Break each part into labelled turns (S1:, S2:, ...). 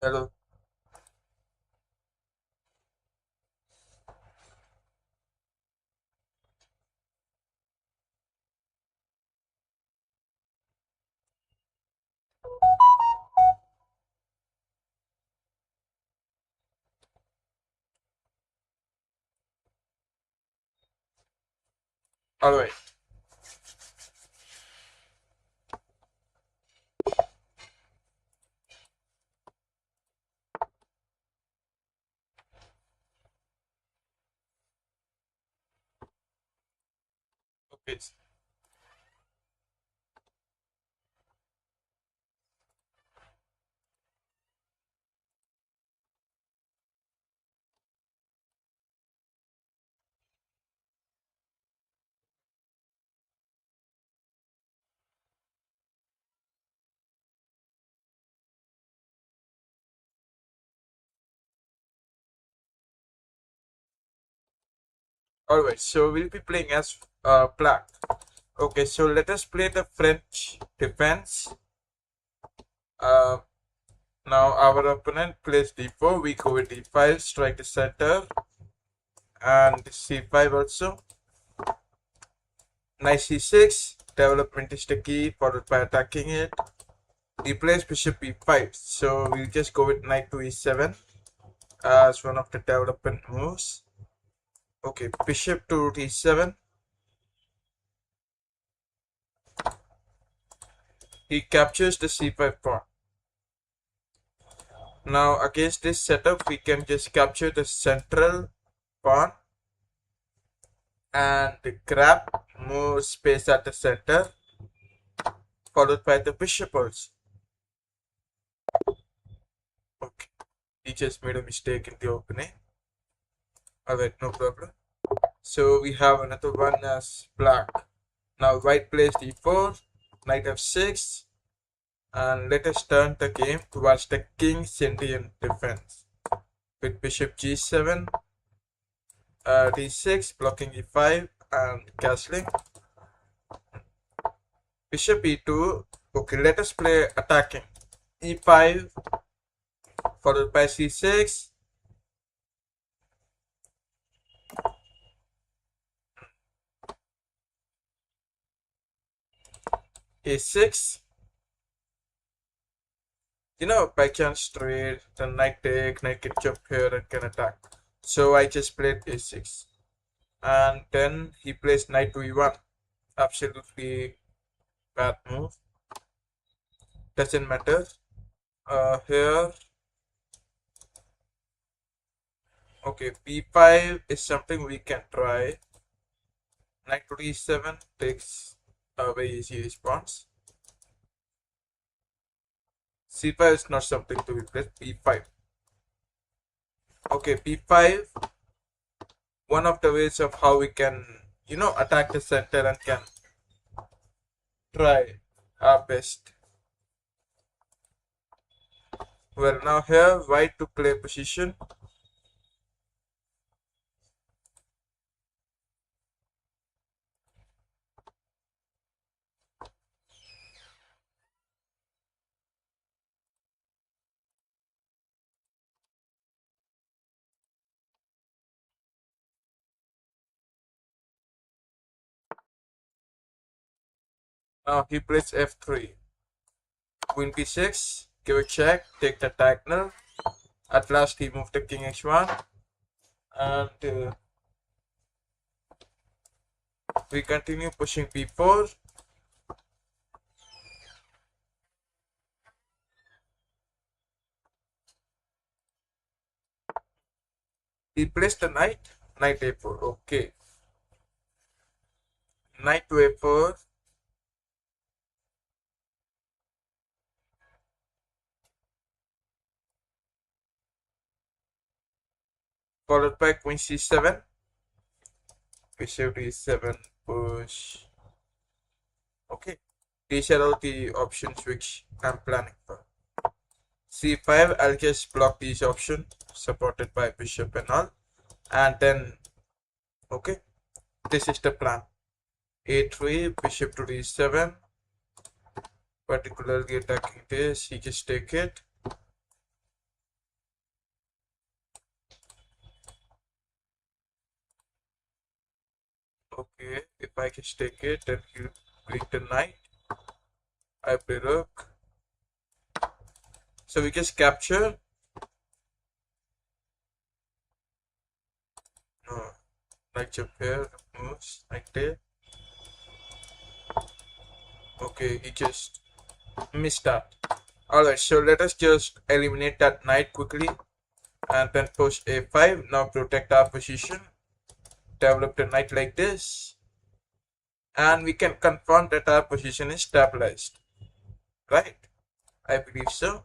S1: Hello. All right. Okay. All right. So we'll be playing as black. Okay. So let us play the French defense. Uh, Now our opponent plays d4. We go with d5, strike the center, and c5 also. Knight c6. Development is the key, followed by attacking it. He plays bishop e5. So we'll just go with knight to e7 as one of the development moves. Okay, bishop to d7. He captures the c5 pawn. Now against this setup, we can just capture the central pawn and grab more space at the center, followed by the bishop also. Okay, he just made a mistake in the opening. Alright, no problem. So we have another one as black. Now white plays d4, knight f6, and let us turn the game towards the king's Indian defense with bishop g7, d6, blocking e5, and castling. Bishop e2. Okay, let us play attacking. e5, followed by c6. a6. By chance trade, the knight take, knight can jump here and can attack. So I just played a6. And then he plays knight to e1. Absolutely bad move. Doesn't matter. Here, okay, b5 is something we can try. Knight to e7 takes a very easy response. c5 is not something to be played. b5. Okay, b5. One of the ways of how we can, attack the center and can try our best. Well, now here, white to play position. Now he plays f3. Queen b6, give a check, take the diagonal. At last he moved the king h1. And we continue pushing b4. He plays the knight a4. Okay. Knight to a4. Followed by queen c7. Bishop d7, push. Okay. These are all the options which I'm planning for. c5, I'll just block these options supported by bishop and all. And then, okay, this is the plan. a3, bishop to d7, particularly attacking this, he just take it. Okay, if I can take it, then he'll bring the knight. I play rook. So we just capture. No, knight jump here, moves, knight there. Okay, he just missed that. Alright, so let us just eliminate that knight quickly and then push a5. Now protect our position. Develop the knight like this. And we can confirm that our position is stabilized. Right? I believe so.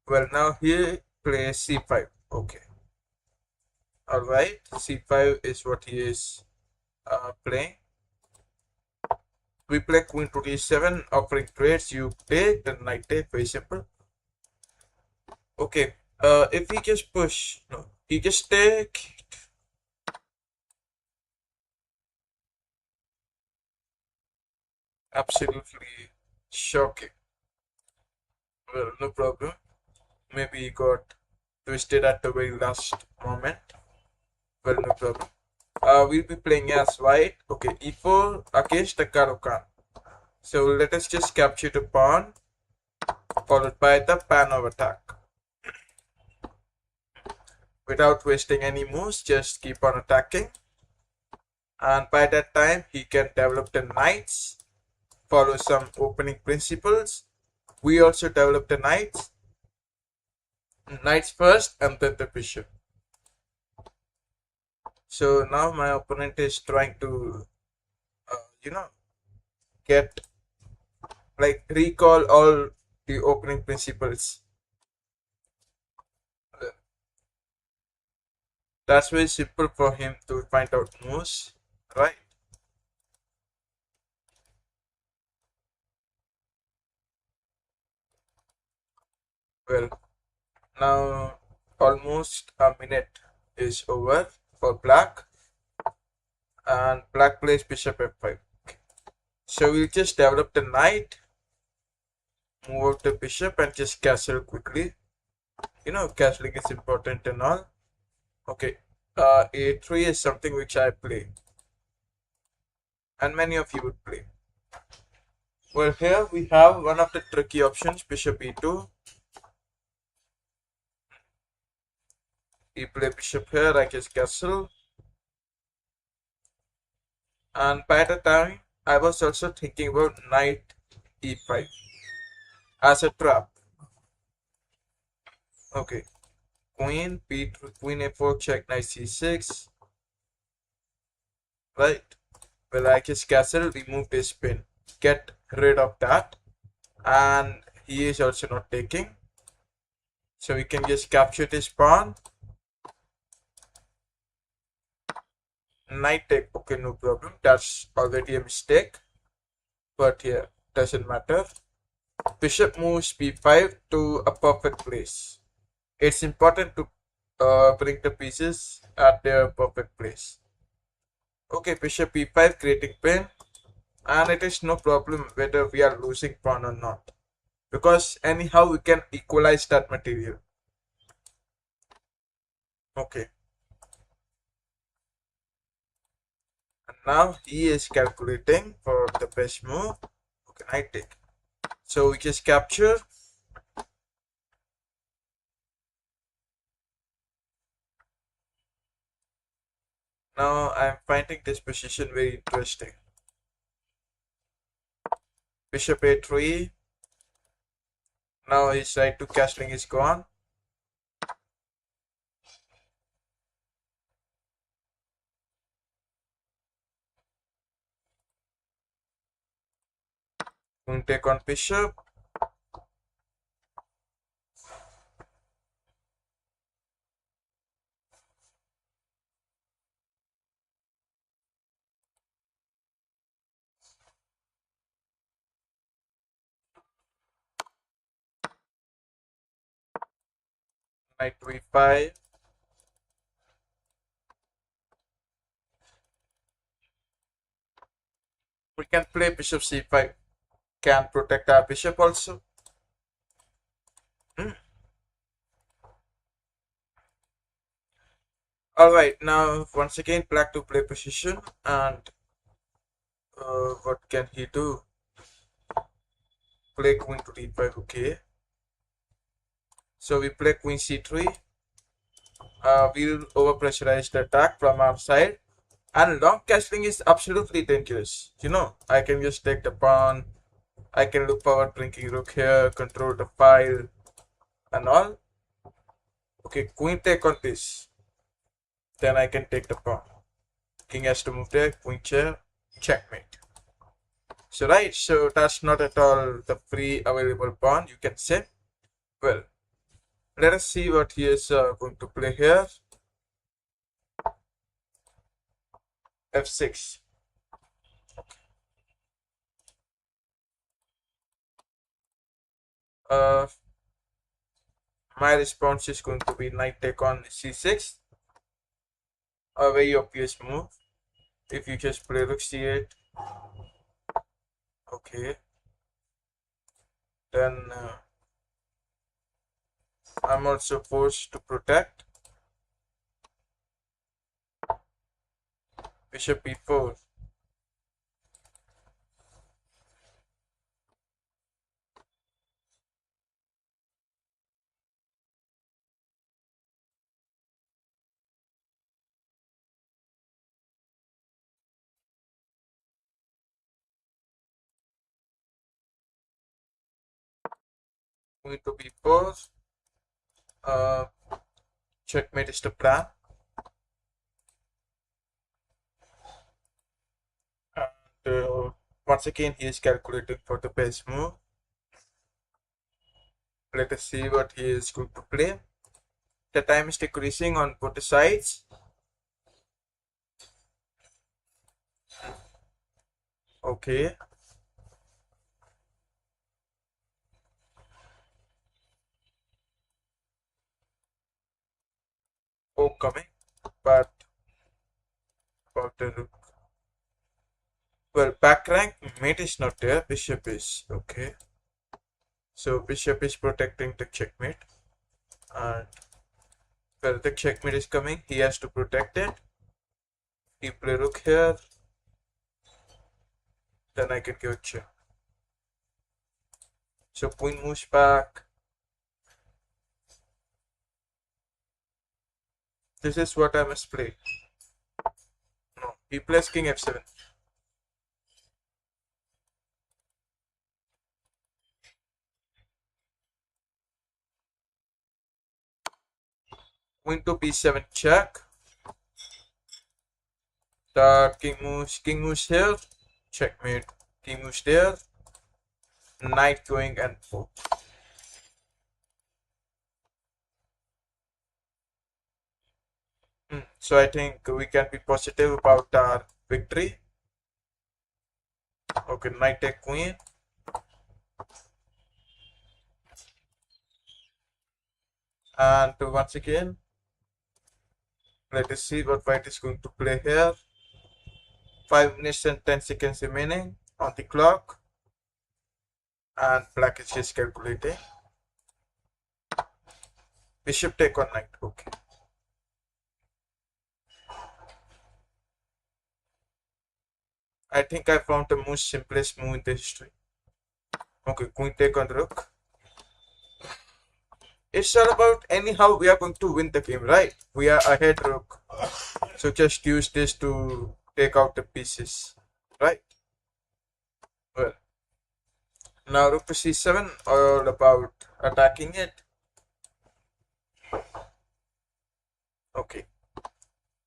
S1: Well, now here play c5. Okay. Alright, c5 is what he is playing. We play queen to d7, offering trades. You take, the knight take, very simple. Okay, if we just push, no, he just take. Absolutely shocking. Well, no problem. Maybe he got twisted at the very last moment. Well, no problem. We'll be playing as white. Okay, e4 against the Khan. So let us just capture the pawn, followed by the Panov attack. Without wasting any moves, just keep on attacking. And by that time, he can develop the knights, follow some opening principles. We also develop the knights first, and then the bishop. So now my opponent is trying to, you know, get like recall all the opening principles. That's very simple for him to find out moves, right? Well, now almost a minute is over for black, and black plays bishop f5. So we'll just develop the knight, move out the bishop, and just castle quickly. You know, castling is important and all. Okay, a3 is something which I play, and many of you would play. Well, here we have one of the tricky options, bishop e2. We play bishop here, I guess castle. And by the time, I was also thinking about knight e5 as a trap. Okay, queen b2, queen a4 check, knight c6. Right. Well, I guess castle, remove this pin, get rid of that, and he is also not taking. So we can just capture this pawn. Knight take. Okay, no problem. That's already a mistake. But yeah, doesn't matter. Bishop moves b5 to a perfect place. It's important to bring the pieces at their perfect place. Okay, bishop b5 creating pin, and it is no problem whether we are losing pawn or not, because anyhow we can equalize that material. Okay, and now he is calculating for the best move. Okay, knight take. So we just capture. Now I'm finding this position very interesting. Bishop a3. Now his right to castling is gone. Going to take on bishop. Knight to e5. We can play bishop c5. Can protect our bishop also. Hmm. Alright, now once again black to play position, and what can he do? Play queen to d5, okay. So we play queen c3. We'll over-pressurize the attack from our side. And long castling is absolutely dangerous. You know, I can just take the pawn. I can look forward drinking rook here, control the file, and all. Okay, queen take on this. Then I can take the pawn. King has to move there, queen chair, checkmate. So right, so that's not at all the free available pawn, you can say. Well, let us see what he is going to play here. f6. Uh, my response is going to be knight take on c6. A very obvious move. If you just play rook c8. Okay. Then I'm also forced to protect. Bishop e4. Queen to b4. Uh, checkmate is the plan. And once again, he is calculating for the best move. Let us see what he is going to play. The time is decreasing on both sides. Okay. Oh, coming. But about the rook. Well, back rank, mate is not there. Bishop is okay. So bishop is protecting the checkmate. And well, the checkmate is coming. He has to protect it. He play rook here. Then I can give a check. So queen moves back. This is what I must play. No, he plays king f7. Queen to b7 check. The king moves here. Checkmate. King moves there. Knight going and forth. So I think we can be positive about our victory. Okay, knight take queen. And once again, let us see what white is going to play here. 5 minutes and 10 seconds remaining on the clock. And black is just calculating. Bishop take on knight. Okay. I think I found the most simplest move in the history. Okay, queen take on rook. It's all about anyhow we are going to win the game, right? We are ahead rook. So just use this to take out the pieces, right? Well, now rook to c7, all about attacking it. Okay.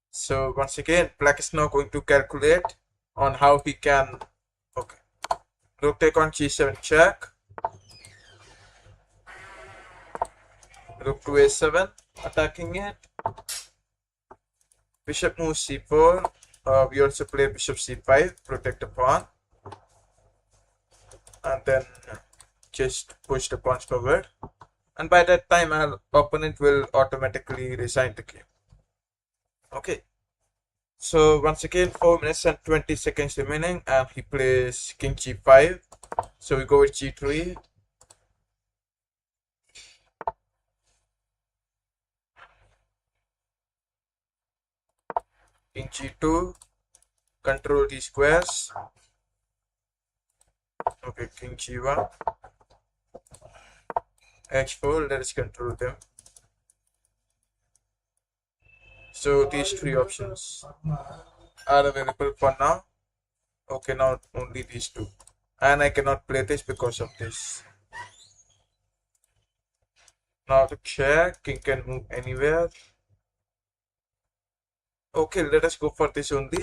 S1: So once again, black is now going to calculate on how he can. Okay. Rook take on g7 check. Rook to a7, attacking it. Bishop moves c4. We also play bishop c5, protect the pawn. And then just push the pawns forward. And by that time, our opponent will automatically resign the game. Okay. So once again, 4 minutes and 20 seconds remaining, and he plays king g5. So we go with g3. king g2, control the squares. Okay, king g1, h4, let us control them. So these three options are available for now. Okay, now only these two. And I cannot play this because of this. Now to check, king can move anywhere. Okay, let us go for this only.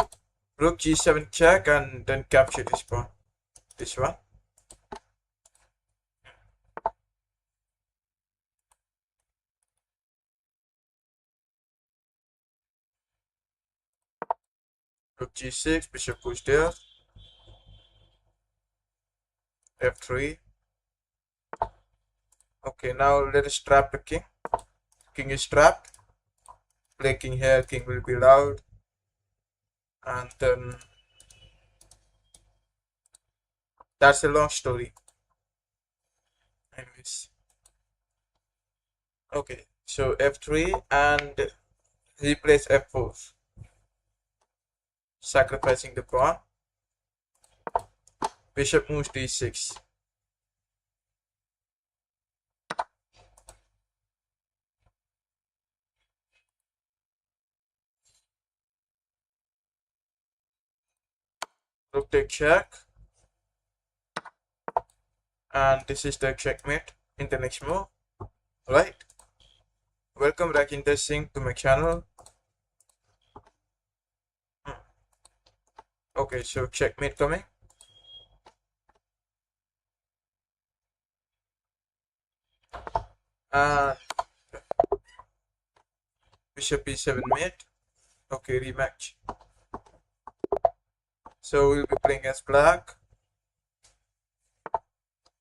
S1: Rook g7 check and then capture this pawn. This one. Rook g6, bishop goes there. f3. Okay, now let us trap the king. King is trapped. Play king here, king will be loud. And then that's a long story. Anyways. Okay, so f3 and he plays f4. Sacrificing the pawn. Bishop moves d6. Rook take check. And this is the checkmate in the next move. Right. Welcome Rajinder Singh to my channel. Okay, so checkmate coming. And bishop e7 mate. Okay, rematch. So we'll be playing as black.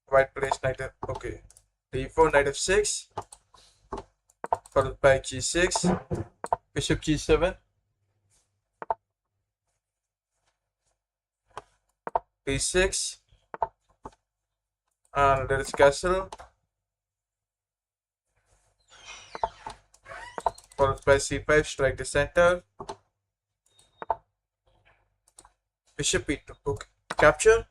S1: White plays knight f. Okay, d4, knight f6, followed by g6, bishop g7, d6, and there is castle, followed by c5, strike the center, bishop e2. Okay, capture.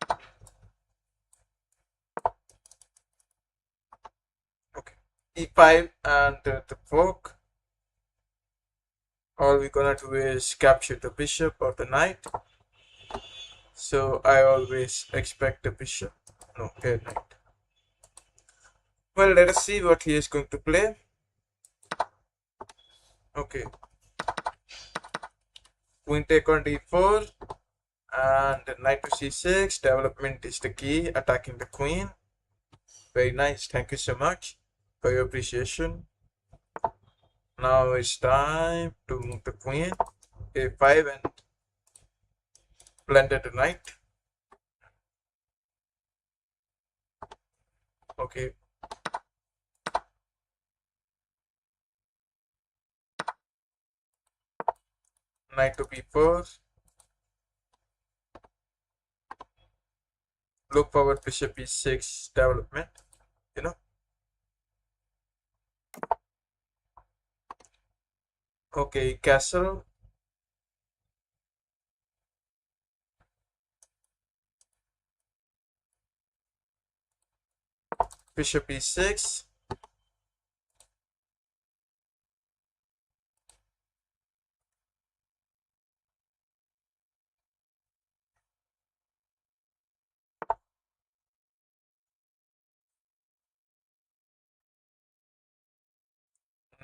S1: Okay, e5 and the fork. All we're gonna do is capture the bishop or the knight. So I always expect the bishop. No, pair knight. Well, let us see what he is going to play. Okay. Queen take on d4 and knight to c6. Development is the key. Attacking the queen. Very nice. Thank you so much for your appreciation. Now it's time to move the queen. a5 and planted the knight. Okay. Knight to b4. Look forward bishop e6 development. You know. Okay, castle. Bishop e6.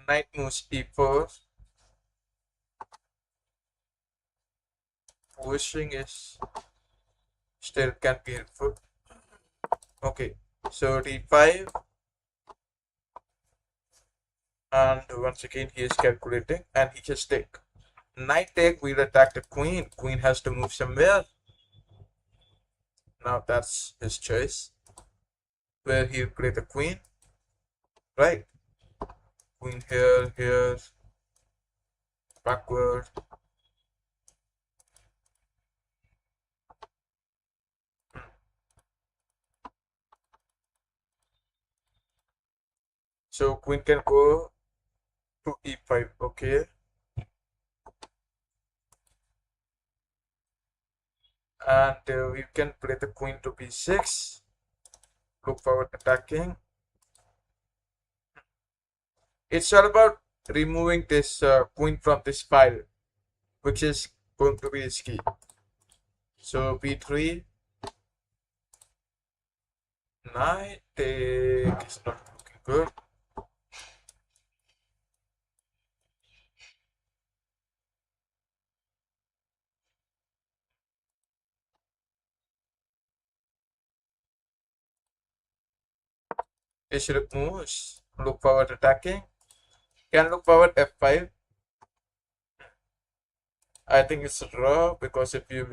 S1: Knight moves e4. Pushing is still can be helpful. Okay, so d5. And once again he is calculating and he just take. Knight take, we'll attack the queen. Queen has to move somewhere. Now that's his choice. Where he'll play the queen. Right. Queen here, here. Backward. So queen can go to e5. Okay. And we can play the queen to b6. Look forward attacking. It's all about removing this queen from this file, which is going to be risky. So b3, knight take is not looking good. Bishop moves. Look forward attacking. Can look forward f5. I think it's a draw because if you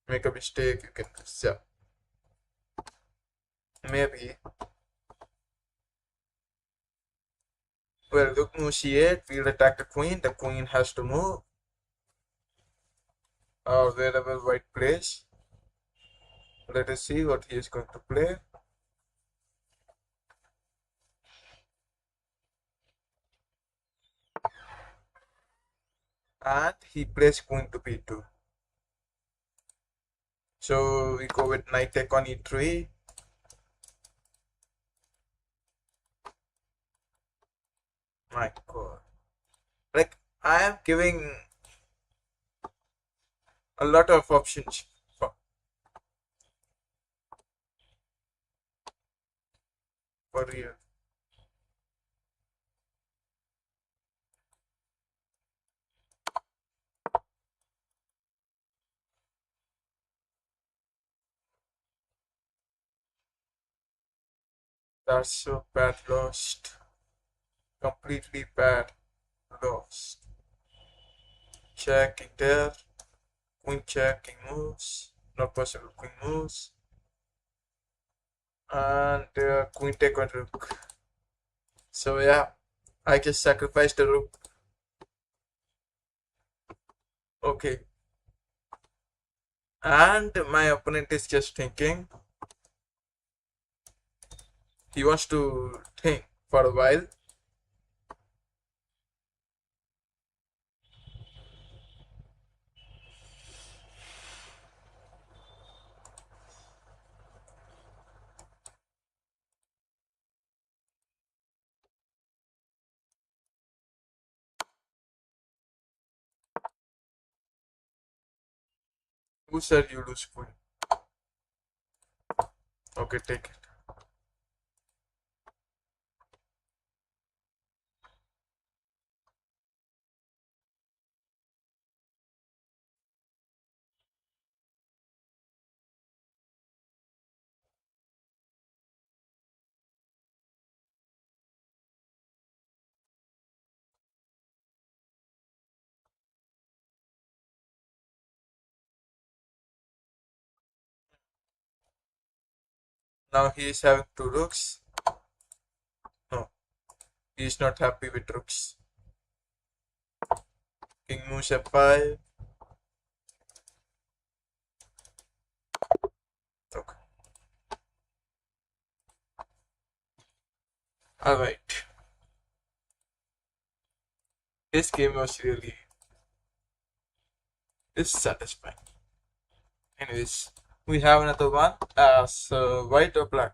S1: make a mistake, you can lose. Yeah, maybe. Well, look move c8. We'll attack the queen. The queen has to move or wherever white plays. Let us see what he is going to play. And he plays queen to b2. So we go with knight take on e3. My god. Like, I am giving a lot of options for real. That's so bad lost. Completely bad lost. Checking there. Queen checking moves. Not possible queen moves. And queen take on rook. So yeah, I just sacrificed the rook. Okay. And my opponent is just thinking. He wants to think for a while. Who said you lose queen? Okay, take it. Now he is having two rooks. No, he is not happy with rooks. King moves f5. Okay. Alright. This game was really dissatisfying. Anyways, we have another one as white or black.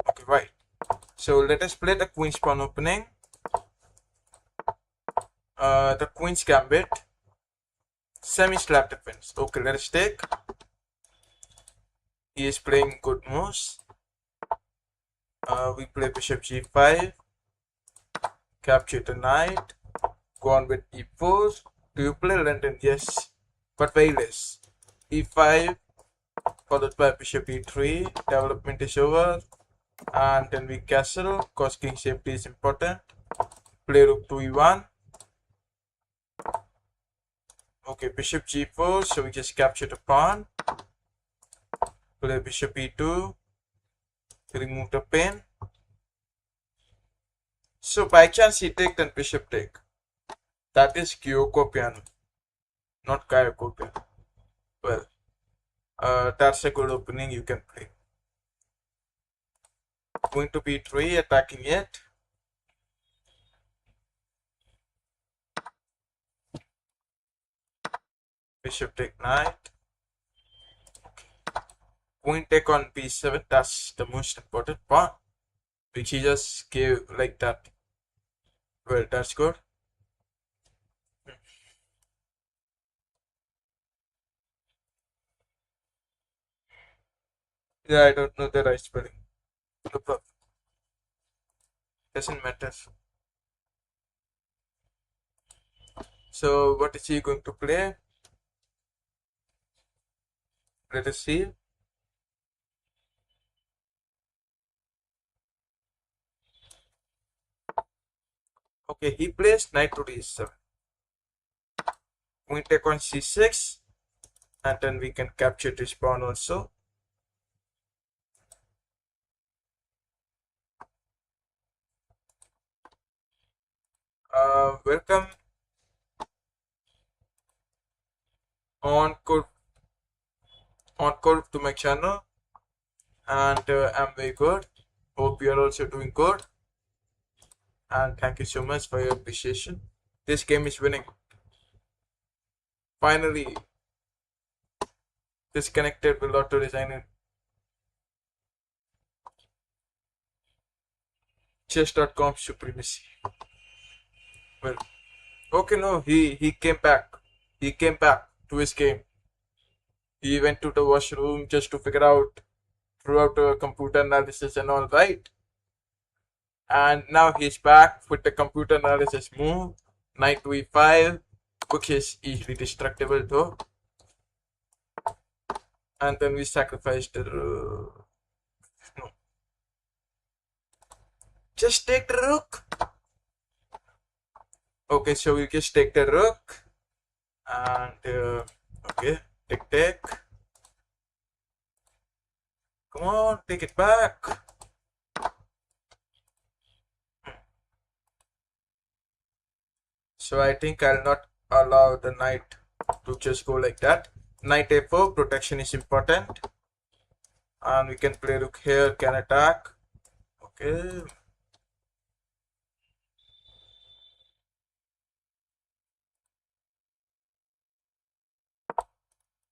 S1: Okay, white. So let us play the queen's pawn opening. The queen's gambit. Semi-slap defense. Okay, let us take. He is playing good moves. We play bishop g5. Capture the knight. Go on with e4. Do you play London? Yes, but very less. e5 followed by bishop e3. Development is over. And then we castle because king safety is important. Play rook to e1. Okay, bishop g4, so we just capture the pawn. Play bishop e2. Remove the pin. So by chance he take, then bishop take. That is Kyoko piano, not Kayoko piano. Well, that's a good opening you can play. Queen to b3, attacking it. Bishop take knight. queen take on b7. That's the most important part, which he just gave like that. Well, that's good. Yeah, I don't know the right spelling. No problem. Doesn't matter. So, what is he going to play? Let us see. Okay, he plays knight to d7. Queen take on c6, and then we can capture this pawn also. Welcome encore encore to my channel, and I'm very good. Hope you are also doing good, and thank you so much for your appreciation. This game is winning. Finally, disconnected will auto resign in chess.com supremacy. Well, okay, no, he came back. He came back to his game. He went to the washroom just to figure out throughout computer analysis and all right. And now he's back with the computer analysis move, knight to e5, which is easily destructible though. And then we sacrificed the no. Just take the rook. Okay, so we just take the rook and okay, take. Come on, take it back. So I think I'll not allow the knight to just go like that. Knight a4, protection is important. And we can play rook here, can attack. Okay.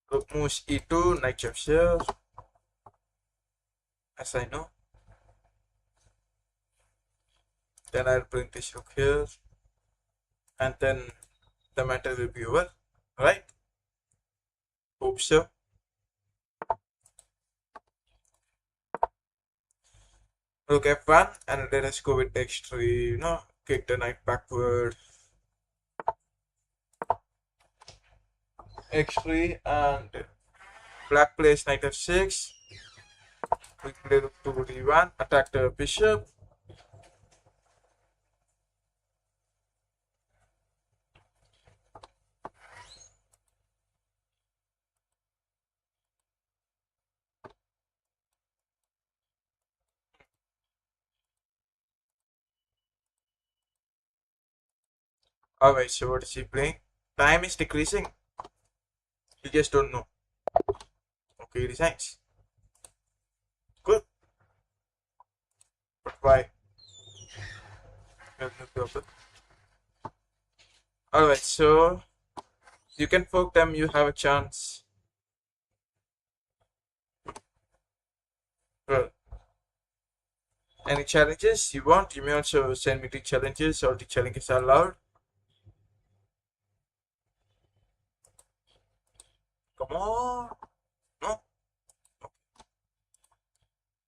S1: Rook moves e2, knight chefs here. As I know. Then I'll bring this rook here. And then the matter will be over. Right? Hope so. Rook f1, and let us go with x3, kick the knight backward. X3, and black plays knight f6. We play rook to d1, attack the bishop. Alright, so what is he playing? Time is decreasing. You just don't know. Okay, he resigns. Good. But why? No problem. Alright, so you can fork them, you have a chance. Well, any challenges you want? You may also send me the challenges, or the challenges are allowed. Come on. No?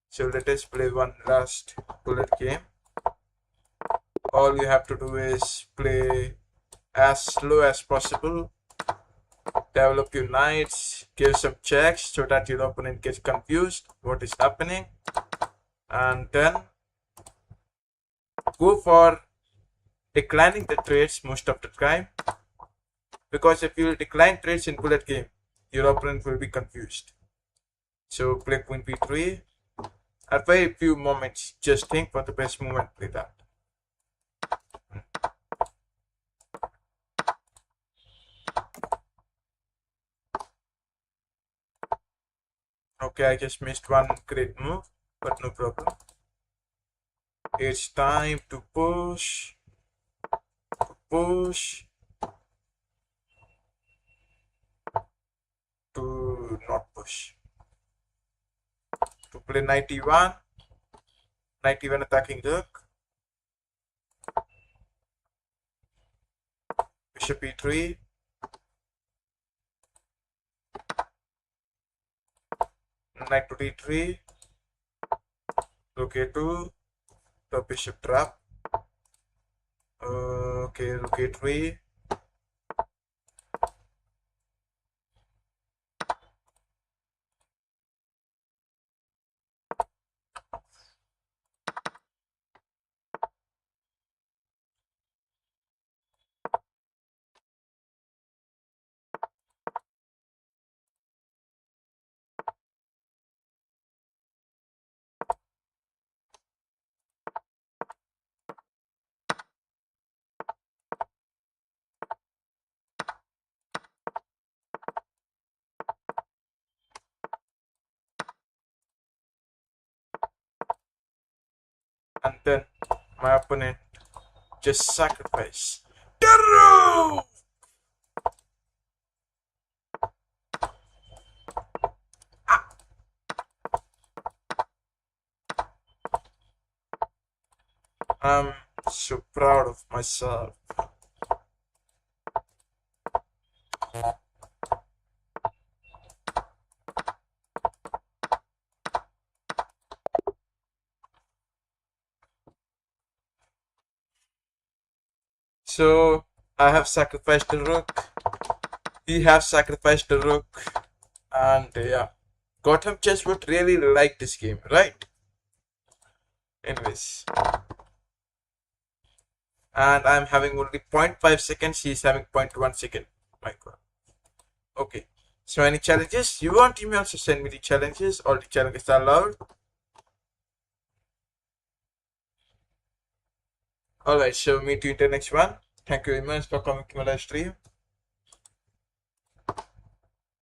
S1: So let us play one last bullet game. All you have to do is play as slow as possible. Develop your knights, give some checks so that your opponent gets confused what is happening, and then go for declining the trades most of the time, because if you decline trades in bullet game, your opponent will be confused. So play queen b3. I'll play a few moments, just think for the best move and play that. Okay, I just missed one great move, but no problem. It's time to push, to not push. to play knight e1, knight e1 attacking rook, bishop e3, knight to d3, rook a2, the bishop trap, okay, rook a3, and then my opponent just sacrifice the rook. I'm so proud of myself. So I have sacrificed the rook. He has sacrificed the rook, and yeah, Gotham Chess would really like this game, right? Anyways, and I'm having only 0.5 seconds. He's having 0.1 second. My God. Okay. So any challenges you want? You may also send me the challenges. All the challenges are allowed. Alright, so meet you in the next one. Thank you very much for coming to my live stream.